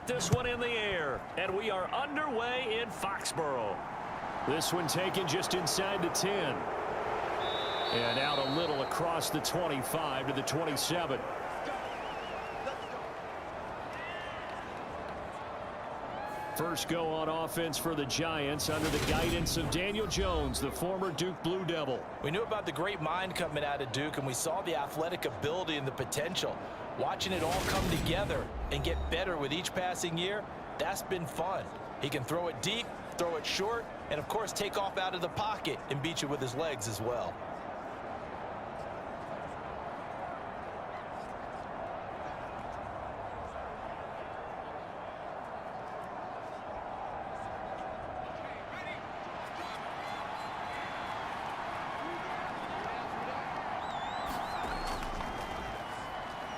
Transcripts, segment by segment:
put this one in the air, and we are underway in Foxborough. This one taken just inside the 10. And out a little across the 25 to the 27. First go on offense for the Giants under the guidance of Daniel Jones, the former Duke Blue Devil. We knew about the great mind coming out of Duke, and we saw the athletic ability and the potential. Watching it all come together and get better with each passing year, that's been fun. He can throw it deep, throw it short, and of course take off out of the pocket and beat you with his legs as well.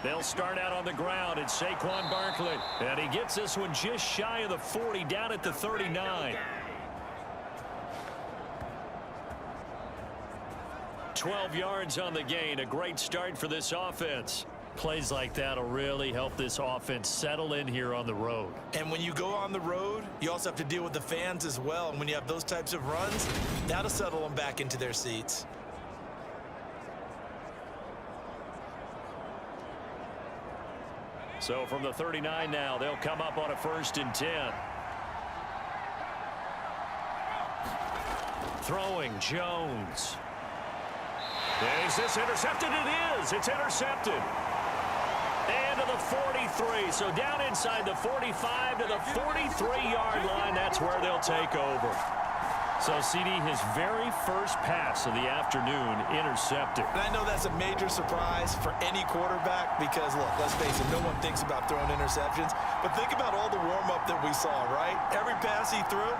They'll start out on the ground at Saquon Barkley. And he gets this one just shy of the 40, down at the 39. 12 yards on the gain. A great start for this offense. Plays like that will really help this offense settle in here on the road. And when you go on the road, you also have to deal with the fans as well. And when you have those types of runs, that'll settle them back into their seats. So from the 39 now, they'll come up on a 1st and 10. Throwing Jones. Is this intercepted? It is. It's intercepted. And to the 43. So down inside the 45 to the 43-yard line. That's where they'll take over. So, CD, his very first pass of the afternoon intercepted. And I know that's a major surprise for any quarterback because, look, let's face it, no one thinks about throwing interceptions. But think about all the warm-up that we saw, right? Every pass he threw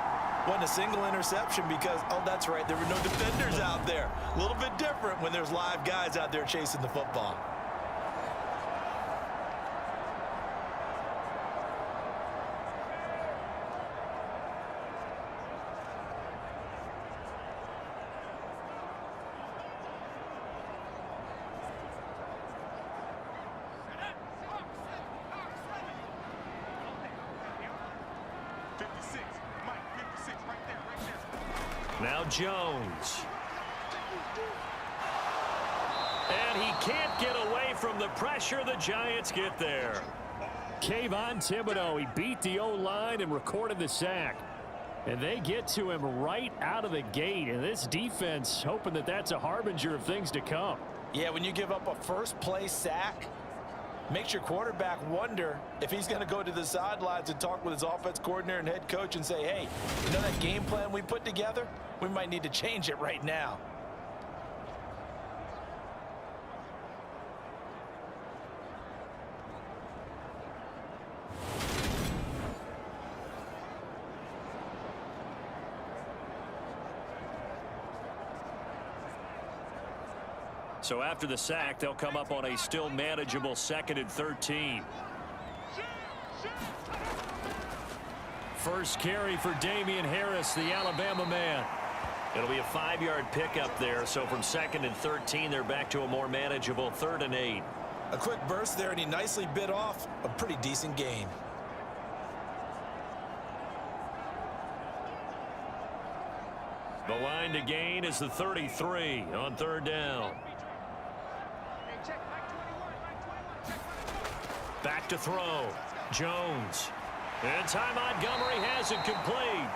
wasn't a single interception because, oh, that's right, there were no defenders out there. A little bit different when there's live guys out there chasing the football. Now Jones. And he can't get away from the pressure. The Giants get there. Kayvon Thibodeau, he beat the O-line and recorded the sack. And they get to him right out of the gate. And this defense hoping that that's a harbinger of things to come. Yeah, when you give up a first-play sack, makes your quarterback wonder if he's going to go to the sidelines and talk with his offense coordinator and head coach and say, hey, you know that game plan we put together? We might need to change it right now. So after the sack, they'll come up on a still manageable 2nd and 13. First carry for Damian Harris, the Alabama man. It'll be a 5-yard pickup there. So from 2nd and 13, they're back to a more manageable 3rd and 8. A quick burst there, and he nicely bit off a pretty decent gain. The line to gain is the 33 on 3rd down. Back to throw. Jones. And Ty Montgomery has it complete.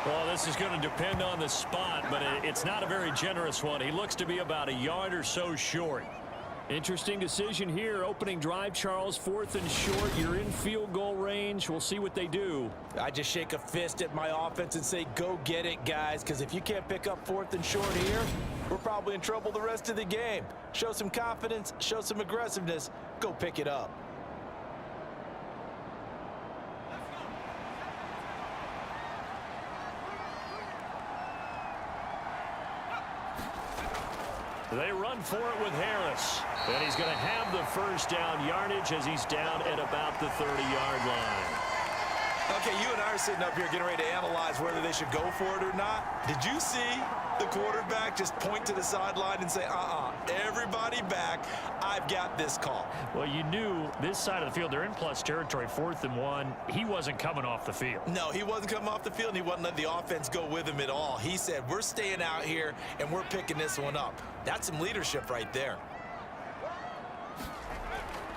Well, this is going to depend on the spot, but it's not a very generous one. He looks to be about a yard or so short. Interesting decision here. Opening drive, Charles, 4th and short. You're in field goal range. We'll see what they do. I just shake a fist at my offense and say, go get it, guys, because if you can't pick up 4th and short here, we're probably in trouble the rest of the game. Show some confidence, show some aggressiveness, go pick it up. They run for it with Harris. And he's going to have the first down yardage as he's down at about the 30-yard line. Okay, you and I are sitting up here getting ready to analyze whether they should go for it or not. Did you see the quarterback just point to the sideline and say, everybody back, I've got this call? Well, you knew this side of the field, they're in plus territory, 4th and 1. He wasn't coming off the field. No, he wasn't coming off the field, and he wasn't letting the offense go with him at all. He said, we're staying out here, and we're picking this one up. That's some leadership right there.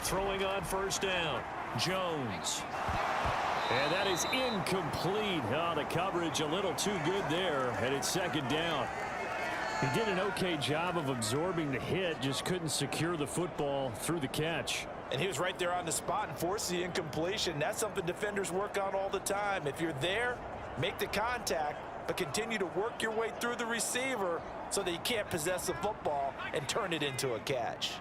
Throwing on first down, Jones. And that is incomplete. Oh, the coverage a little too good there, and it's 2nd down. He did an okay job of absorbing the hit, just couldn't secure the football through the catch. And he was right there on the spot and forced the incompletion. That's something defenders work on all the time. If you're there, make the contact, but continue to work your way through the receiver so that you can't possess the football and turn it into a catch.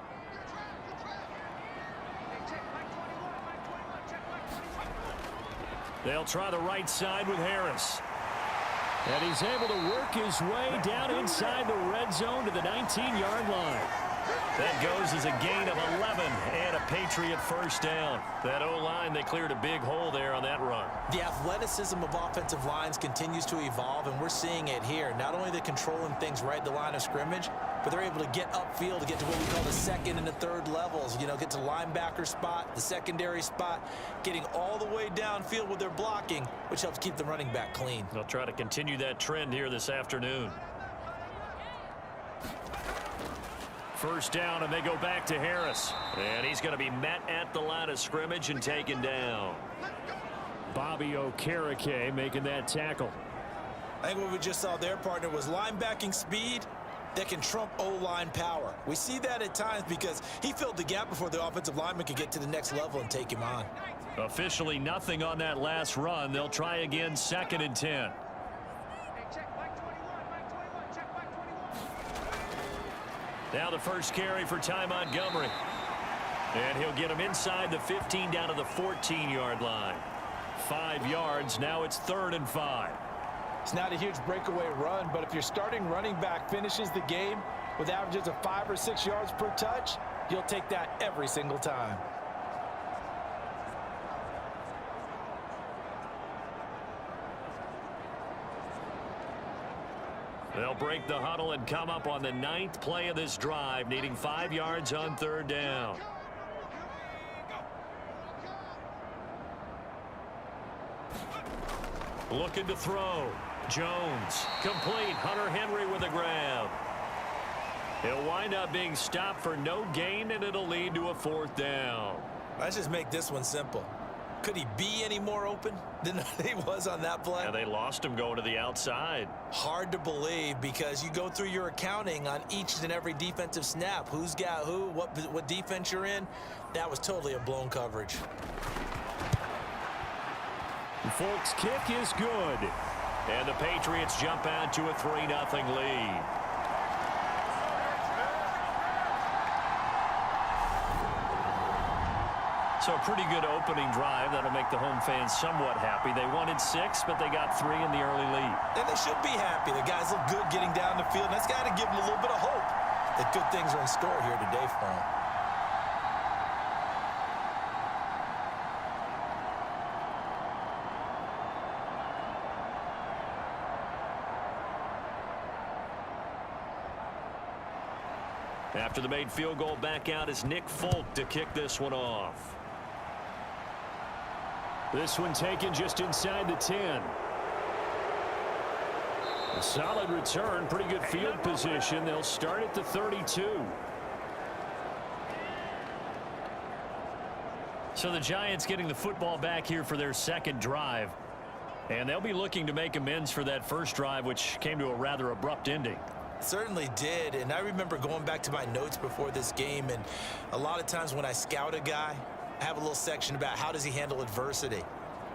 They'll try the right side with Harris. And he's able to work his way down inside the red zone to the 19-yard line. That goes as a gain of 11 and a Patriot first down. That O-line, they cleared a big hole there on that run. The athleticism of offensive lines continues to evolve, and we're seeing it here. Not only are they controlling things right at the line of scrimmage, but they're able to get upfield to get to what we call the 2nd and the 3rd levels. You know, get to linebacker spot, the secondary spot, getting all the way downfield with their blocking, which helps keep the running back clean. They'll try to continue that trend here this afternoon. First down, and they go back to Harris. And he's going to be met at the line of scrimmage and taken down. Bobby Okereke making that tackle. I think what we just saw there, partner, was linebacking speed that can trump O-line power. We see that at times because he filled the gap before the offensive lineman could get to the next level and take him on. Officially nothing on that last run. They'll try again, 2nd and 10. Now the first carry for Ty Montgomery. And he'll get him inside the 15 down to the 14-yard line. 5 yards. Now it's 3rd and 5. It's not a huge breakaway run, but if your starting running back finishes the game with averages of 5 or 6 yards per touch, you'll take that every single time. They'll break the huddle and come up on the 9th play of this drive, needing 5 yards on 3rd down. Looking to throw. Jones. Complete. Hunter Henry with a grab. He'll wind up being stopped for no gain, and it'll lead to a 4th down. Let's just make this one simple. Could he be any more open than he was on that play? Yeah, they lost him going to the outside. Hard to believe because you go through your accounting on each and every defensive snap. Who's got who, what defense you're in. That was totally a blown coverage. Folks' kick is good. And the Patriots jump out to a 3-0 lead. So a pretty good opening drive. That'll make the home fans somewhat happy. They wanted 6, but they got 3 in the early lead. And they should be happy. The guys look good getting down the field. And that's got to give them a little bit of hope that good things are in store here today for them. After the made field goal, back out is Nick Folk to kick this one off. This one taken just inside the 10. A solid return, pretty good field position. They'll start at the 32. So the Giants getting the football back here for their 2nd drive. And they'll be looking to make amends for that first drive, which came to a rather abrupt ending. Certainly did, and I remember going back to my notes before this game, and a lot of times when I scout a guy, I have a little section about how does he handle adversity.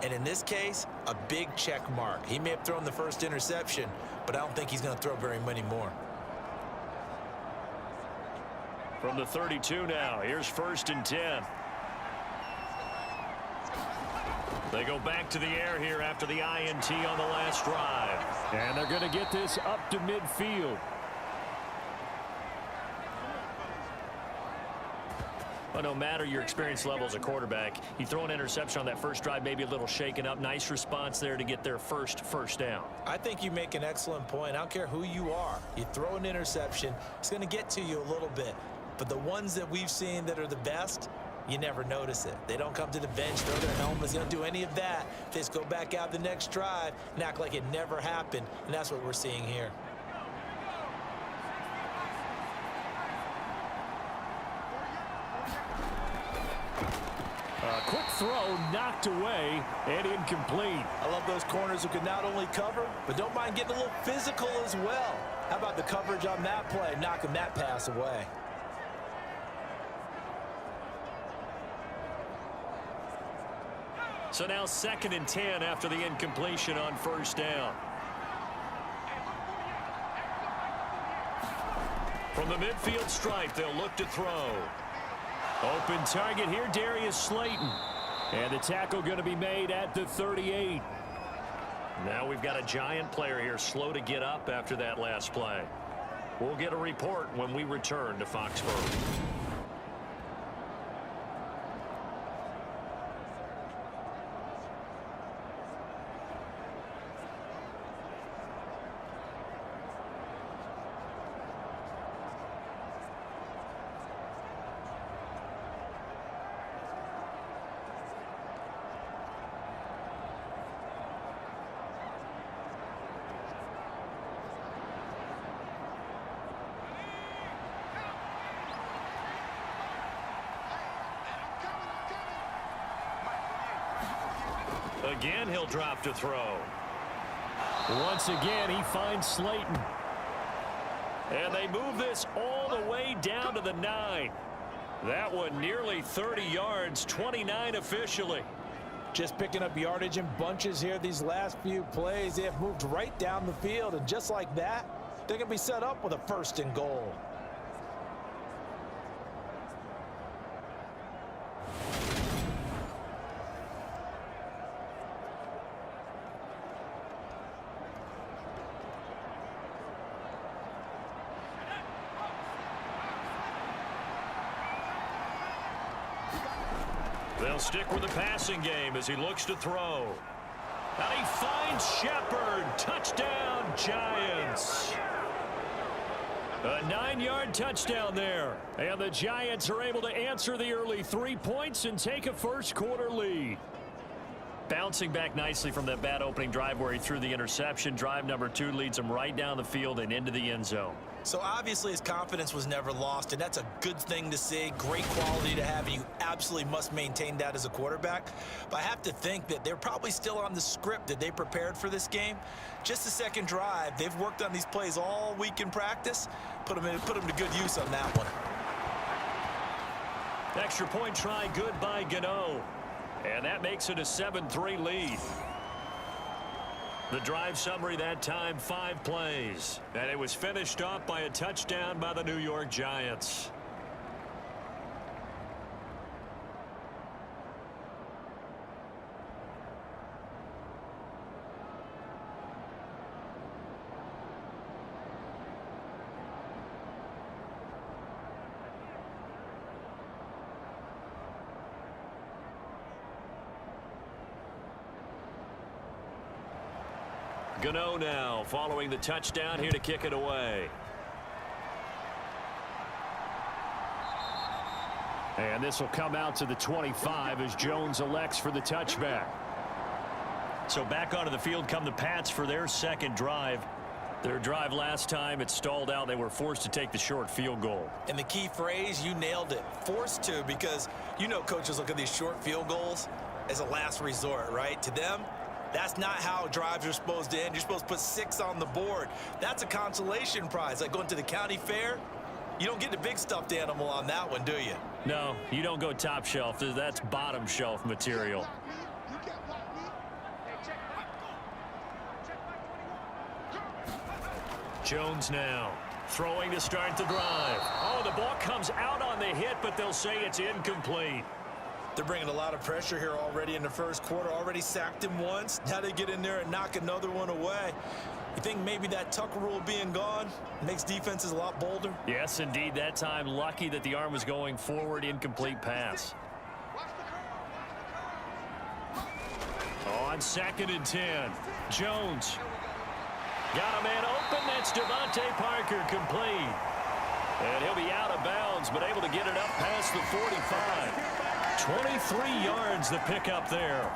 And in this case, a big check mark. He may have thrown the first interception, but I don't think he's going to throw very many more. From the 32 now, here's 1st and 10. They go back to the air here after the INT on the last drive. And they're going to get this up to midfield. Well, no matter your experience level as a quarterback, you throw an interception on that first drive, maybe a little shaken up. Nice response there to get their first down. I think you make an excellent point. I don't care who you are. You throw an interception, it's going to get to you a little bit. But the ones that we've seen that are the best, you never notice it. They don't come to the bench, throw their helmets. They don't do any of that. They just go back out the next drive and act like it never happened. And that's what we're seeing here. Quick throw knocked away and incomplete. I love those corners who can not only cover, but don't mind getting a little physical as well. How about the coverage on that play, knocking that pass away? So now 2nd and 10 after the incompletion on first down. From the midfield stripe, they'll look to throw. Open target here, Darius Slayton. And the tackle going to be made at the 38. Now we've got a Giant player here slow to get up after that last play. We'll get a report when we return to Foxborough. Again, he'll drop to throw. Once again, he finds Slayton. And they move this all the way down to the 9. That one nearly 30 yards, 29 officially. Just picking up yardage in bunches here these last few plays. They have moved right down the field, and just like that, they're going to be set up with a 1st and goal. They'll stick with the passing game as he looks to throw. And he finds Shepard. Touchdown, Giants. A 9-yard touchdown there. And the Giants are able to answer the early 3 points and take a first-quarter lead. Bouncing back nicely from that bad opening drive where he threw the interception. Drive number 2 leads him right down the field and into the end zone. So obviously his confidence was never lost, and that's a good thing to see. Great quality to have, and you absolutely must maintain that as a quarterback. But I have to think that they're probably still on the script that they prepared for this game. Just the second drive, they've worked on these plays all week in practice. Put them to good use on that one. Extra point try good by Gano. And that makes it a 7-3 lead. The drive summary that time, 5 plays. And it was finished off by a touchdown by the New York Giants. Gano now following the touchdown here to kick it away. And this will come out to the 25 as Jones elects for the touchback. So back onto the field come the Pats for their second drive. Their drive last time, it stalled out. They were forced to take the short field goal. And the key phrase, you nailed it. Forced to, because you know coaches look at these short field goals as a last resort, right? To them, that's not how drives are supposed to end. You're supposed to put 6 on the board. That's a consolation prize. Like going to the county fair, you don't get the big stuffed animal on that one, do you? No, you don't go top shelf. That's bottom shelf material. Jones now throwing to start the drive. Oh, the ball comes out on the hit, but they'll say it's incomplete. They're bringing a lot of pressure here already in the first quarter. Already sacked him once. Now they get in there and knock another one away. You think maybe that Tucker rule being gone makes defenses a lot bolder? Yes, indeed. That time, lucky that the arm was going forward. Incomplete pass. On 2nd and 10. Jones. Got a man open. That's Devontae Parker, complete. And he'll be out of bounds, but able to get it up past the 45. 23 yards the pickup there.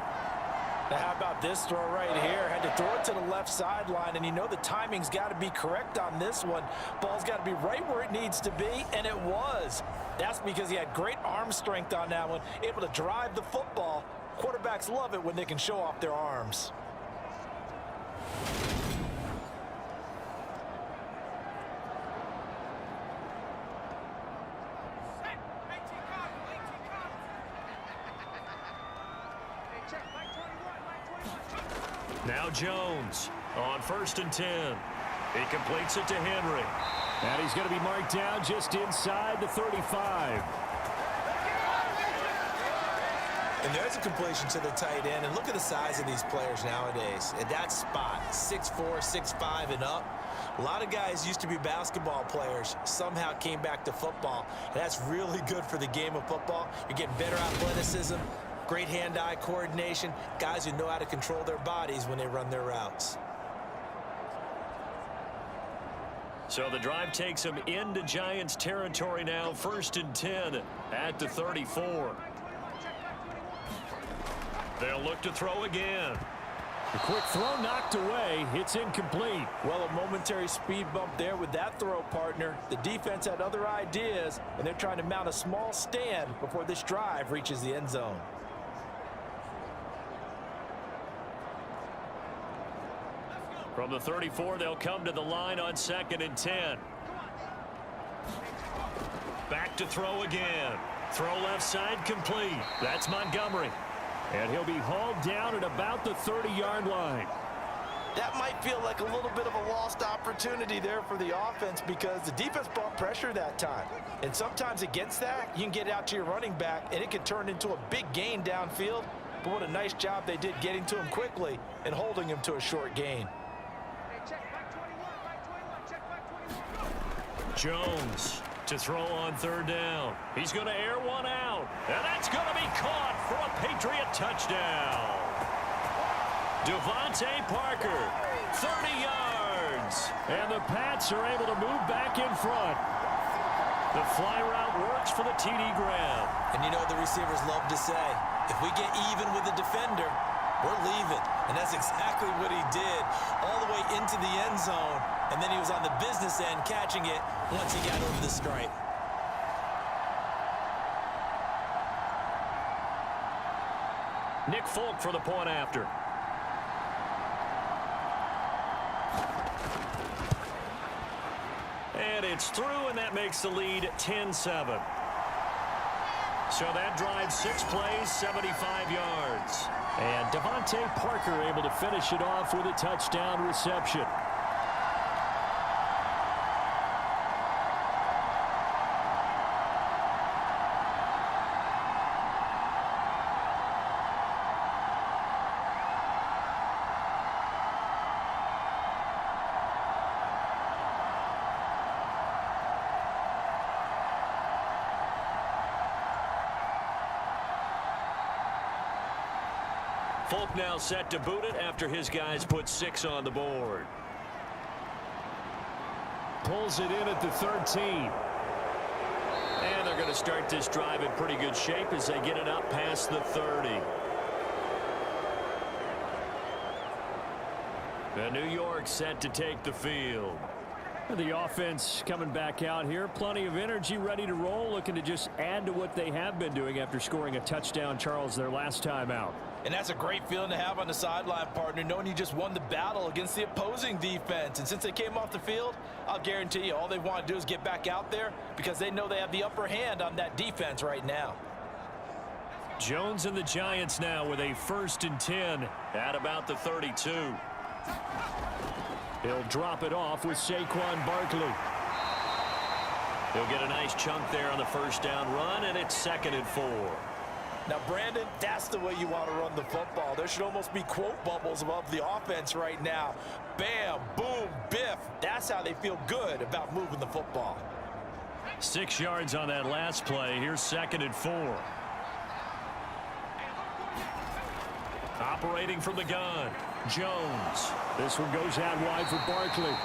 Now how about this throw right here? Had to throw it to the left sideline, and you know the timing's got to be correct on this one. Ball's got to be right where it needs to be, and it was. That's because he had great arm strength on that one, able to drive the football. Quarterbacks love it when they can show off their arms. Now Jones on 1st and 10. He completes it to Henry. And he's going to be marked down just inside the 35. And there's a completion to the tight end. And look at the size of these players nowadays. At that spot, 6'4", 6'5", and up. A lot of guys used to be basketball players, somehow came back to football. And that's really good for the game of football. You're getting better athleticism, great hand-eye coordination, guys who know how to control their bodies when they run their routes. So the drive takes them into Giants territory now. 1st and 10 at the 34. They'll look to throw again. The quick throw knocked away. It's incomplete. Well, a momentary speed bump there with that throw, partner. The defense had other ideas, and they're trying to mount a small stand before this drive reaches the end zone. From the 34, they'll come to the line on 2nd and 10. Back to throw again. Throw left side complete. That's Montgomery. And he'll be hauled down at about the 30-yard line. That might feel like a little bit of a lost opportunity there for the offense because the defense brought pressure that time. And sometimes against that, you can get out to your running back, and it can turn into a big gain downfield. But what a nice job they did getting to him quickly and holding him to a short gain. Jones to throw on 3rd down. He's going to air one out. And that's going to be caught for a Patriot touchdown. Devontae Parker, 30 yards. And the Pats are able to move back in front. The fly route works for the TD Graham. And you know the receivers love to say, if we get even with the defender, we're leaving. And that's exactly what he did all the way into the end zone. And then he was on the business end catching it once he got over the stripe. Nick Folk for the point after. And it's through, and that makes the lead 10-7. So that drives 6 plays, 75 yards. And Devontae Parker able to finish it off with a touchdown reception. Folk now set to boot it after his guys put 6 on the board. Pulls it in at the 13. And they're going to start this drive in pretty good shape as they get it up past the 30. The New York set to take the field. The offense coming back out here. Plenty of energy, ready to roll, looking to just add to what they have been doing after scoring a touchdown, Charles, their last time out. And that's a great feeling to have on the sideline, partner, knowing you just won the battle against the opposing defense. And since they came off the field, I'll guarantee you all they want to do is get back out there because they know they have the upper hand on that defense right now. Jones and the Giants now with a 1st and 10 at about the 32. He'll drop it off with Saquon Barkley. He'll get a nice chunk there on the 1st down run, and it's 2nd and 4. Now, Brandon, that's the way you want to run the football. There should almost be quote bubbles above the offense right now. Bam, boom, biff. That's how they feel good about moving the football. 6 yards on that last play. Here's 2nd and 4. Operating from the gun, Jones. This one goes out wide for Barkley.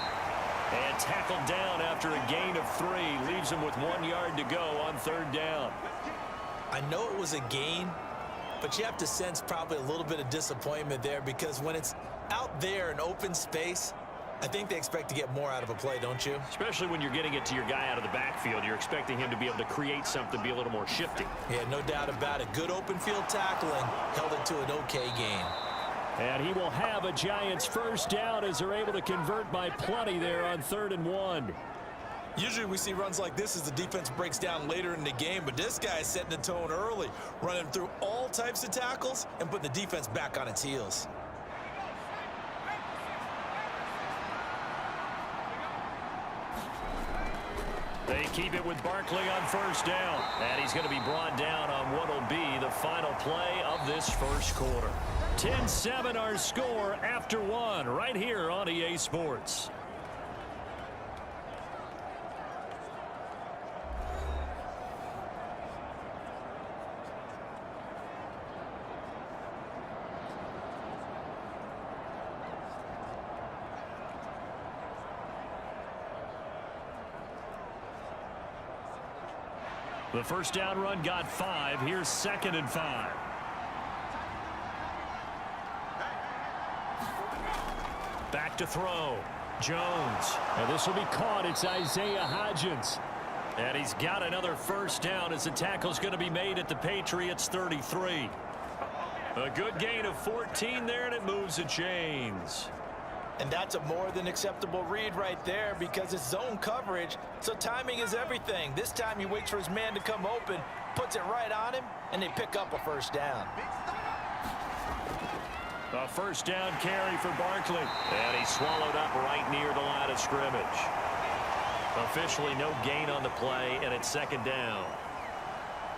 And tackled down after a gain of 3. Leaves him with 1 yard to go on 3rd down. I know it was a gain, but you have to sense probably a little bit of disappointment there because when it's out there in open space, I think they expect to get more out of a play, don't you? Especially when you're getting it to your guy out of the backfield. You're expecting him to be able to create something, be a little more shifty. Yeah, no doubt about it. Good open field tackling, held it to an okay gain. And he will have a Giants 1st down as they're able to convert by plenty there on 3rd and 1. Usually we see runs like this as the defense breaks down later in the game, but this guy is setting the tone early, running through all types of tackles and putting the defense back on its heels. They keep it with Barkley on 1st down. And he's going to be brought down on what will be the final play of this 1st quarter. 10-7 our score after 1 right here on EA Sports. The 1st down run got 5. Here's 2nd and 5. Back to throw. Jones. And this will be caught. It's Isaiah Hodgins. And he's got another 1st down as the tackle's going to be made at the Patriots 33. A good gain of 14 there, and it moves the chains. And that's a more than acceptable read right there because it's zone coverage, so timing is everything. This time he waits for his man to come open, puts it right on him, and they pick up a 1st down. A 1st down carry for Barkley. And he's swallowed up right near the line of scrimmage. Officially no gain on the play, and it's 2nd down.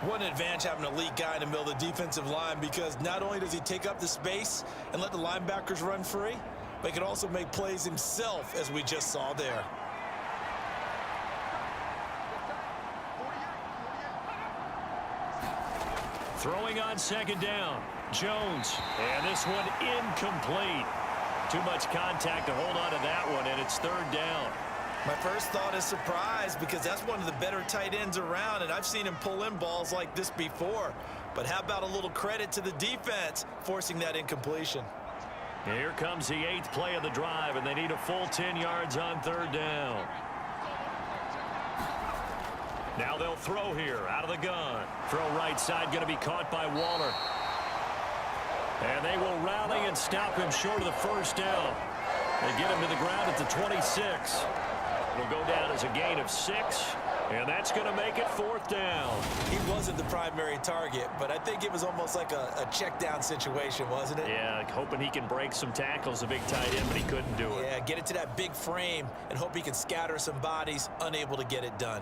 What an advantage having an elite guy in the middle of the defensive line because not only does he take up the space and let the linebackers run free, but he can also make plays himself, as we just saw there. Throwing on 2nd down. Jones. And this one incomplete. Too much contact to hold on to that one, and it's 3rd down. My first thought is surprise because that's one of the better tight ends around, and I've seen him pull in balls like this before. But how about a little credit to the defense forcing that incompletion? Here comes the 8th play of the drive, and they need a full 10 yards on 3rd down. Now they'll throw here out of the gun. Throw right side going to be caught by Waller. And they will rally and stop him short of the 1st down. They get him to the ground at the 26. It'll go down as a gain of 6. And that's going to make it 4th down. He wasn't the primary target, but I think it was almost like a check down situation, wasn't it? Yeah, hoping he can break some tackles, a big tight end, but he couldn't do it. Yeah, get it to that big frame and hope he can scatter some bodies, unable to get it done.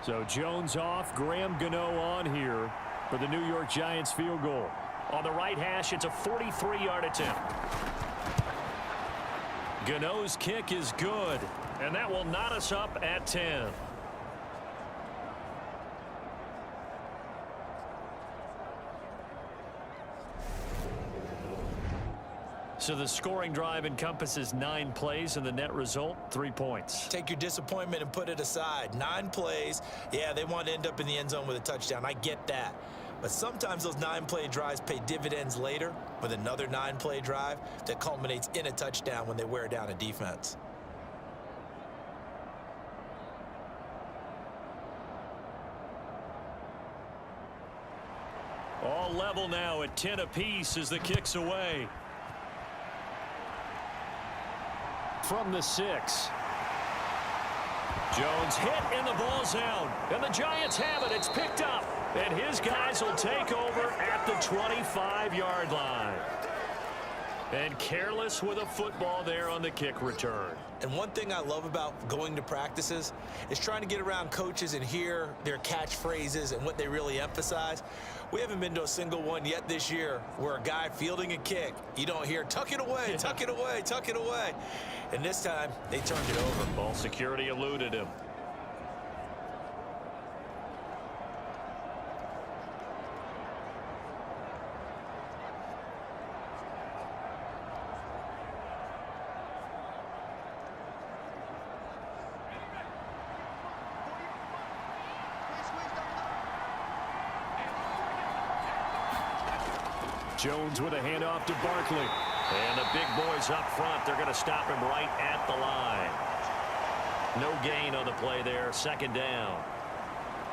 So Jones off, Graham Gano on here for the New York Giants field goal. On the right hash, it's a 43-yard attempt. Gano's kick is good, and that will knot us up at 10. So the scoring drive encompasses 9 plays, and the net result, 3 points. Take your disappointment and put it aside. 9 plays. Yeah, they want to end up in the end zone with a touchdown. I get that. But sometimes those 9-play drives pay dividends later with another 9-play drive that culminates in a touchdown when they wear down a defense. All level now at 10 apiece as the kick's away. From the 6. Jones hit and the ball's out. And the Giants have it. It's picked up. And his guys will take over at the 25-yard line. And careless with a football there on the kick return. And one thing I love about going to practices is trying to get around coaches and hear their catchphrases and what they really emphasize. We haven't been to a single one yet this year where a guy fielding a kick, you don't hear, tuck it away, tuck it away, tuck it away. And this time, they turned it over. Ball security eluded him. Jones with a handoff to Barkley. And the big boys up front, they're going to stop him right at the line. No gain on the play there, second down.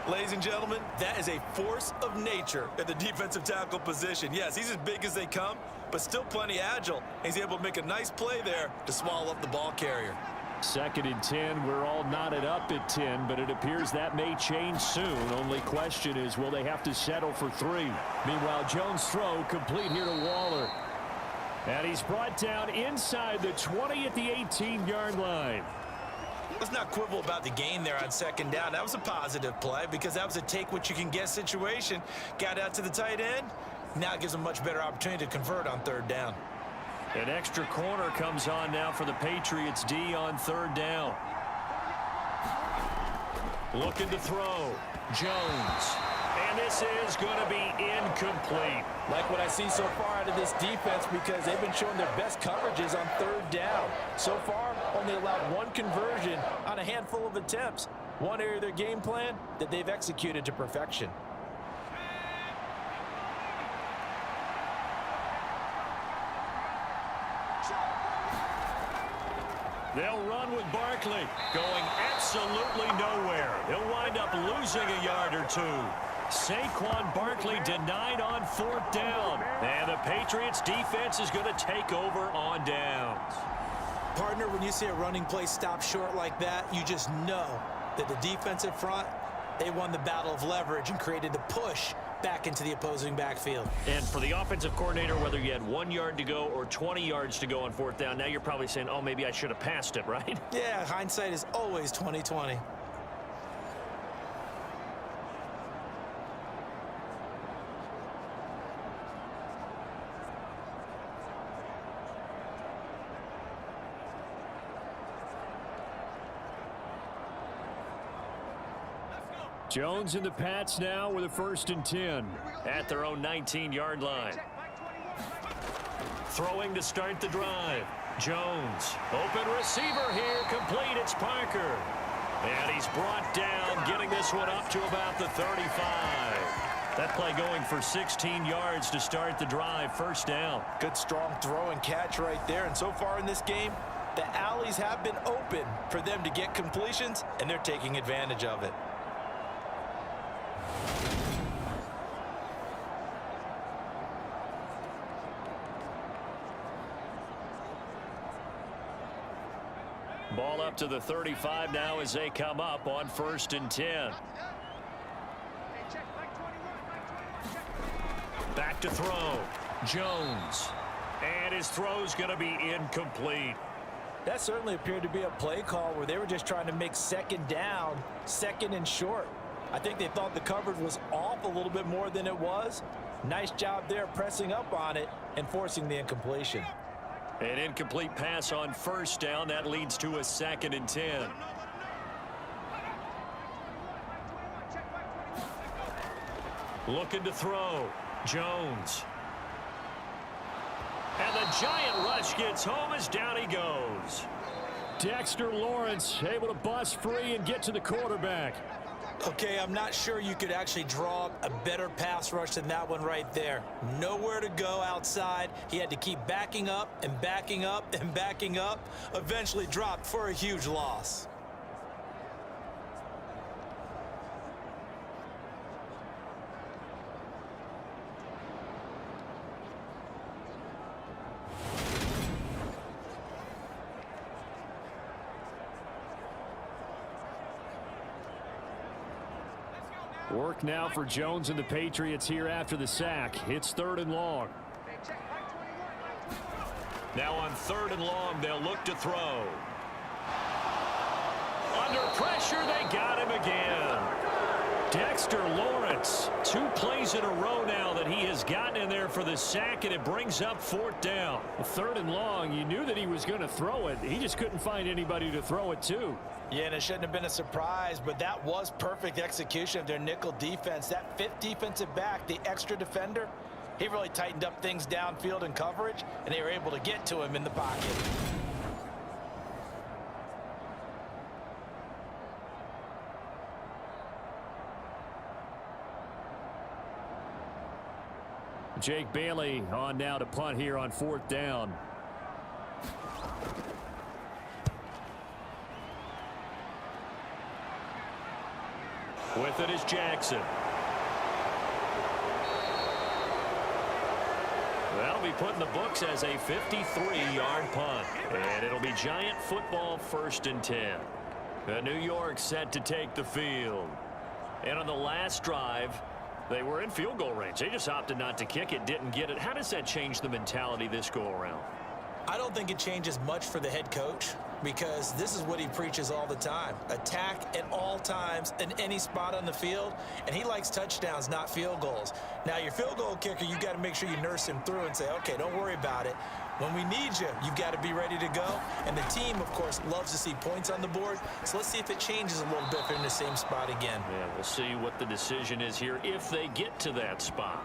Ladies and gentlemen, that is a force of nature at the defensive tackle position. Yes, he's as big as they come, but still plenty agile. He's able to make a nice play there to swallow up the ball carrier. 2nd and 10. We're all knotted up at 10, but it appears that may change soon. Only question is, will they have to settle for 3? Meanwhile, Jones' throw complete here to Waller. And he's brought down inside the 20 at the 18-yard line. Let's not quibble about the gain there on 2nd down. That was a positive play because that was a take-what-you-can-get situation. Got out to the tight end. Now it gives them a much better opportunity to convert on 3rd down. An extra corner comes on now for the Patriots D on 3rd down. Looking to throw. Jones. And this is going to be incomplete. Like what I see so far out of this defense because they've been showing their best coverages on 3rd down. So far, only allowed 1 conversion on a handful of attempts. One area of their game plan that they've executed to perfection. They'll run with Barkley, going absolutely nowhere. He'll wind up losing a yard or 2. Saquon Barkley denied on 4th down. And the Patriots defense is going to take over on downs. Partner, when you see a running play stop short like that, you just know that the defensive front, they won the battle of leverage and created the push back into the opposing backfield. And for the offensive coordinator, whether you had 1 yard to go or 20 yards to go on 4th down, now you're probably saying, oh, maybe I should have passed it, right? Yeah, hindsight is always 20/20. Jones and the Pats now with a 1st and 10 at their own 19-yard line. Throwing to start the drive. Jones, open receiver here, complete. It's Parker. And he's brought down, getting this one up to about the 35. That play going for 16 yards to start the drive, 1st down. Good strong throw and catch right there. And so far in this game, the alleys have been open for them to get completions, and they're taking advantage of it. Ball up to the 35 now as they come up on 1st and 10. Back to throw. Jones. And his throw's going to be incomplete. That certainly appeared to be a play call where they were just trying to make 2nd down, 2nd and short. I think they thought the coverage was off a little bit more than it was. Nice job there pressing up on it and forcing the incompletion. An incomplete pass on 1st down. That leads to a 2nd and 10. Looking to throw. Jones. And the giant rush gets home as down he goes. Dexter Lawrence able to bust free and get to the quarterback. Okay, I'm not sure you could actually draw a better pass rush than that one right there. Nowhere to go outside. He had to keep backing up and backing up and backing up. Eventually dropped for a huge loss. Work now for Jones and the Patriots here after the sack. It's 3rd and long. Now on 3rd and long, they'll look to throw. Under pressure, they got him again. Dexter Lawrence, 2 plays in a row now that he has gotten in there for the sack, and it brings up 4th down. 3rd and long, you knew that he was going to throw it. He just couldn't find anybody to throw it to. Yeah, and it shouldn't have been a surprise, but that was perfect execution of their nickel defense. That 5th defensive back, the extra defender, he really tightened up things downfield in coverage, and they were able to get to him in the pocket. Jake Bailey on now to punt here on 4th down. With it is Jackson. That'll be put in the books as a 53-yard punt. And it'll be Giant football 1st and 10. New York set to take the field. And on the last drive, they were in field goal range. They just opted not to kick it, didn't get it. How does that change the mentality this go around? I don't think it changes much for the head coach, because this is what he preaches all the time. Attack at all times in any spot on the field, and he likes touchdowns, not field goals. Now, your field goal kicker, you got to make sure you nurse him through and say, okay, don't worry about it. When we need you, you've got to be ready to go. And the team, of course, loves to see points on the board. So let's see if it changes a little bit if they're in the same spot again. Yeah, we'll see what the decision is here if they get to that spot.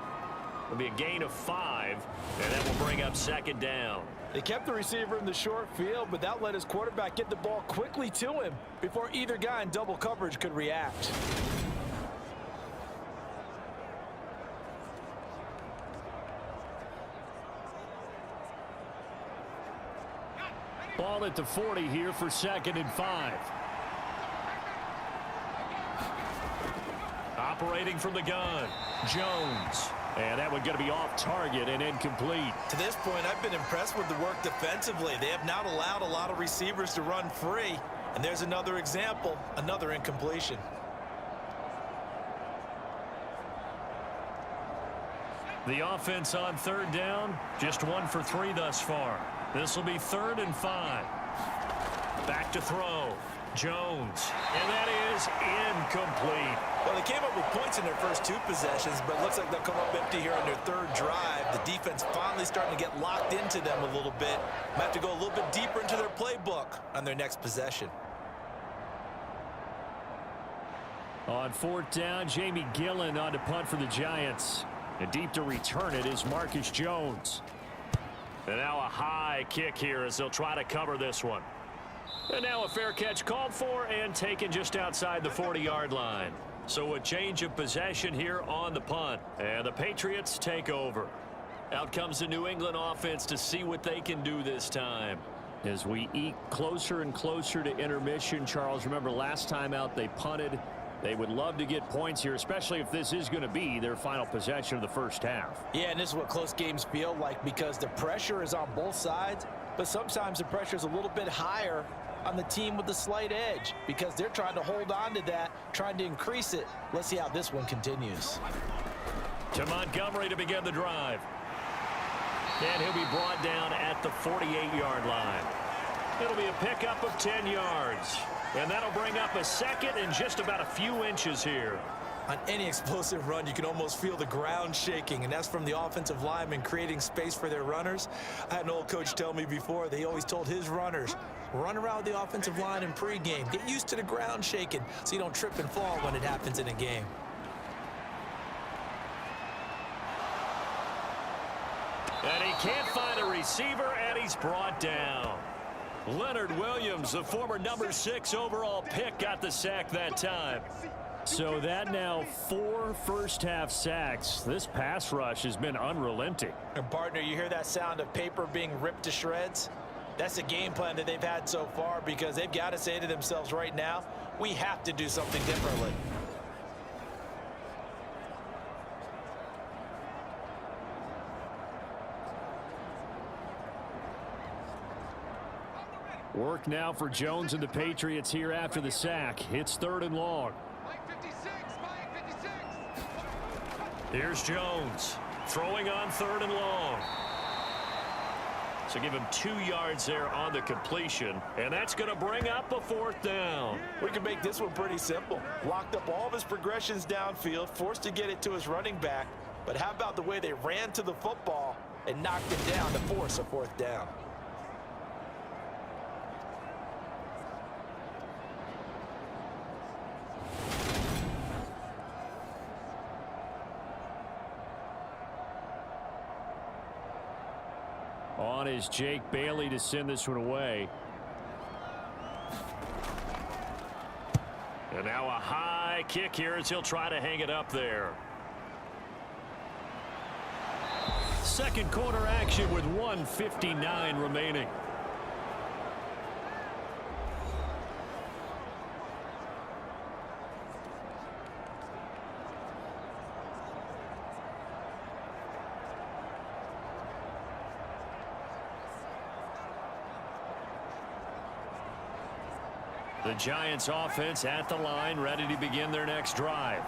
It'll be a gain of 5, and that will bring up 2nd down. They kept the receiver in the short field, but that let his quarterback get the ball quickly to him before either guy in double coverage could react. Ball at the 40 here for 2nd and 5. Operating from the gun, Jones. And that one going to be off target and incomplete. To this point, I've been impressed with the work defensively. They have not allowed a lot of receivers to run free. And there's another example, another incompletion. The offense on 3rd down, just 1 for 3 thus far. This will be 3rd and 5. Back to throw. Jones. And that is incomplete. Well, they came up with points in their first 2 possessions, but it looks like they'll come up empty here on their 3rd drive. The defense finally starting to get locked into them a little bit. Might have to go a little bit deeper into their playbook on their next possession. On 4th down, Jamie Gillen on to punt for the Giants. And deep to return it is Marcus Jones. And now a high kick here as they'll try to cover this one. And now a fair catch called for and taken just outside the 40-yard line. So a change of possession here on the punt. And the Patriots take over. Out comes the New England offense to see what they can do this time. As we eke closer and closer to intermission, Charles, remember last time out they punted. They would love to get points here, especially if this is going to be their final possession of the first half. Yeah, and this is what close games feel like, because the pressure is on both sides, but sometimes the pressure is a little bit higher on the team with the slight edge because they're trying to hold on to that, trying to increase it. Let's see how this one continues. To Montgomery to begin the drive. And he'll be brought down at the 48-yard line. It'll be a pickup of 10 yards. And that'll bring up a 2nd and just about a few inches here. On any explosive run, you can almost feel the ground shaking, and that's from the offensive linemen creating space for their runners. I had an old coach tell me before, they always told his runners, run around the offensive line in pregame. Get used to the ground shaking so you don't trip and fall when it happens in a game. And he can't find a receiver, and he's brought down. Leonard Williams, the former number 6 overall pick, got the sack that time. So that now 4 first-half sacks. This pass rush has been unrelenting. And, partner, you hear that sound of paper being ripped to shreds? That's the game plan that they've had so far, because they've got to say to themselves right now, we have to do something differently. Work now for Jones and the Patriots here after the sack. It's 3rd and long. Here's Jones throwing on 3rd and long. So give him 2 yards there on the completion, and that's going to bring up a 4th down. We can make this one pretty simple. Locked up all of his progressions downfield, forced to get it to his running back. But how about the way they ran to the football and knocked it down to force a 4th down? On is Jake Bailey to send this one away. And now a high kick here as he'll try to hang it up there. Second quarter action with 1:59 remaining. The Giants offense at the line, ready to begin their next drive.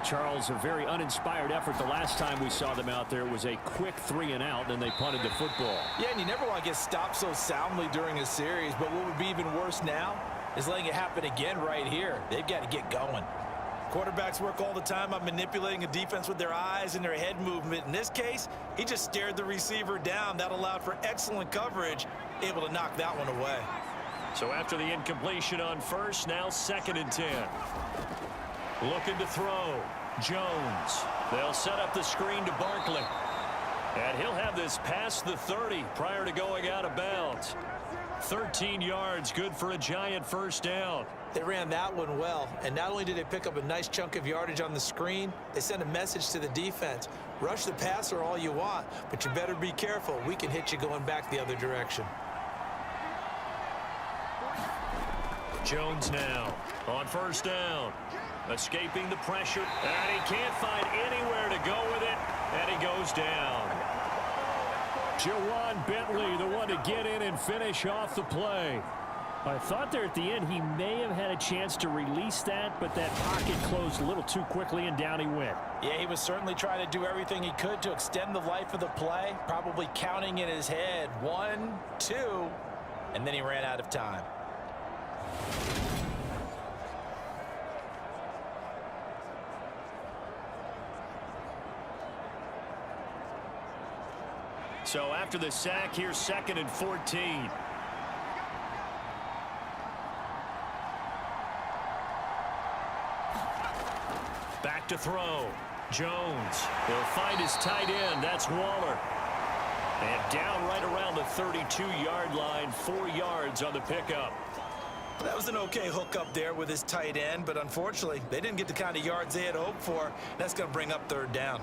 Charles, a very uninspired effort the last time we saw them out there. It was a quick 3-and-out, and they punted the football. Yeah, and you never want to get stopped so soundly during a series, but what would be even worse now is letting it happen again right here. They've got to get going. Quarterbacks work all the time on manipulating a defense with their eyes and their head movement. In this case, he just stared the receiver down. That allowed for excellent coverage, able to knock that one away. So after the incompletion on first, now 2nd and 10. Looking to throw. Jones. They'll set up the screen to Barkley. And he'll have this past the 30 prior to going out of bounds. 13 yards, good for a Giant 1st down. They ran that one well, and not only did they pick up a nice chunk of yardage on the screen, they sent a message to the defense. Rush the passer all you want, but you better be careful. We can hit you going back the other direction. Jones now on 1st down. Escaping the pressure, and he can't find anywhere to go with it, and he goes down. Jawan Bentley, the one to get in and finish off the play. I thought there at the end he may have had a chance to release that, but that pocket closed a little too quickly, and down he went. Yeah, he was certainly trying to do everything he could to extend the life of the play, probably counting in his head 1, 2, and then he ran out of time. So after the sack, here's 2nd and 14. Back to throw. Jones. He'll find his tight end. That's Waller. And down right around the 32-yard line, 4 yards on the pickup. That was an okay hook up there with his tight end, but unfortunately, they didn't get the kind of yards they had hoped for. That's going to bring up 3rd down.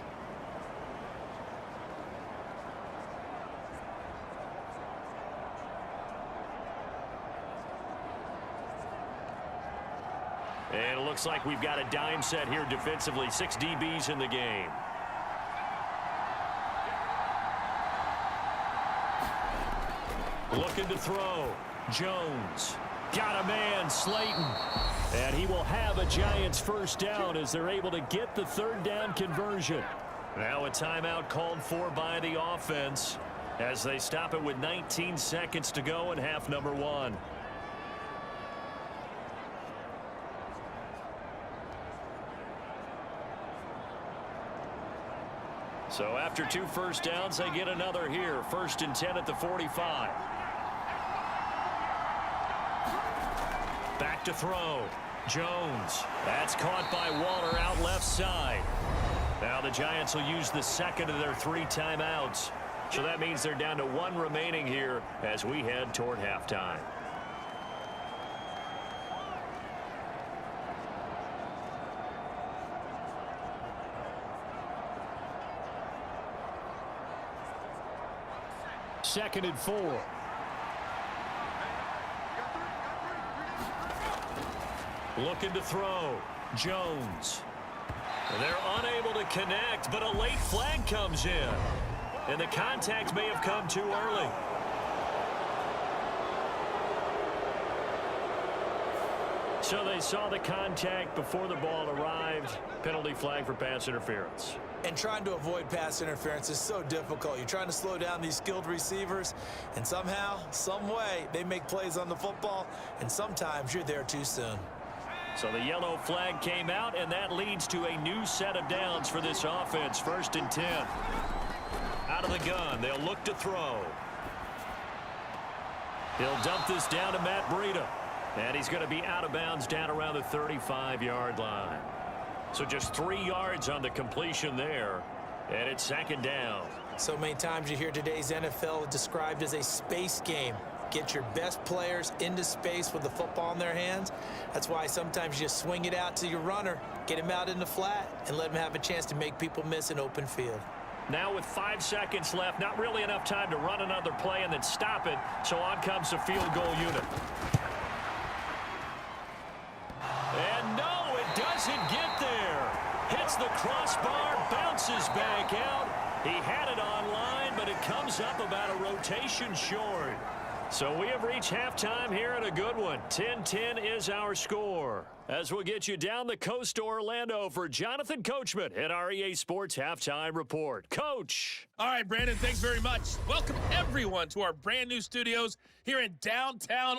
And it looks like we've got a dime set here defensively. 6 DBs in the game. Looking to throw. Jones. Got a man, Slayton. And he will have a Giants 1st down as they're able to get the 3rd down conversion. Now a timeout called for by the offense as they stop it with 19 seconds to go in half number 1. So after 2 1st downs, they get another here. 1st and 10 at the 45. Back to throw. Jones. That's caught by Waller out left side. Now the Giants will use the 2nd of their 3 timeouts. So that means they're down to 1 remaining here as we head toward halftime. Second and 4. Looking to throw. Jones. They're unable to connect, but a late flag comes in. And the contact may have come too early. So they saw the contact before the ball arrived. Penalty flag for pass interference. And trying to avoid pass interference is so difficult. You're trying to slow down these skilled receivers, and somehow, some way, they make plays on the football, and sometimes you're there too soon. So the yellow flag came out, and that leads to a new set of downs for this offense. 1st and 10. Out of the gun, they'll look to throw. He'll dump this down to Matt Breida. And he's going to be out of bounds down around the 35-yard line. So just 3 yards on the completion there. And it's 2nd down. So many times you hear today's NFL described as a space game. Get your best players into space with the football in their hands. That's why sometimes you swing it out to your runner, get him out in the flat, and let him have a chance to make people miss an open field. Now with 5 seconds left, not really enough time to run another play and then stop it. So on comes the field goal unit. And no, it doesn't get there. Hits the crossbar, bounces back out. He had it online, but it comes up about a rotation short. So we have reached halftime here at a good one. 10-10 is our score. As we'll get you down the coast to Orlando for Jonathan Coachman at our EA Sports Halftime Report. Coach. All right, Brandon, thanks very much. Welcome, everyone, to our brand new studios here in downtown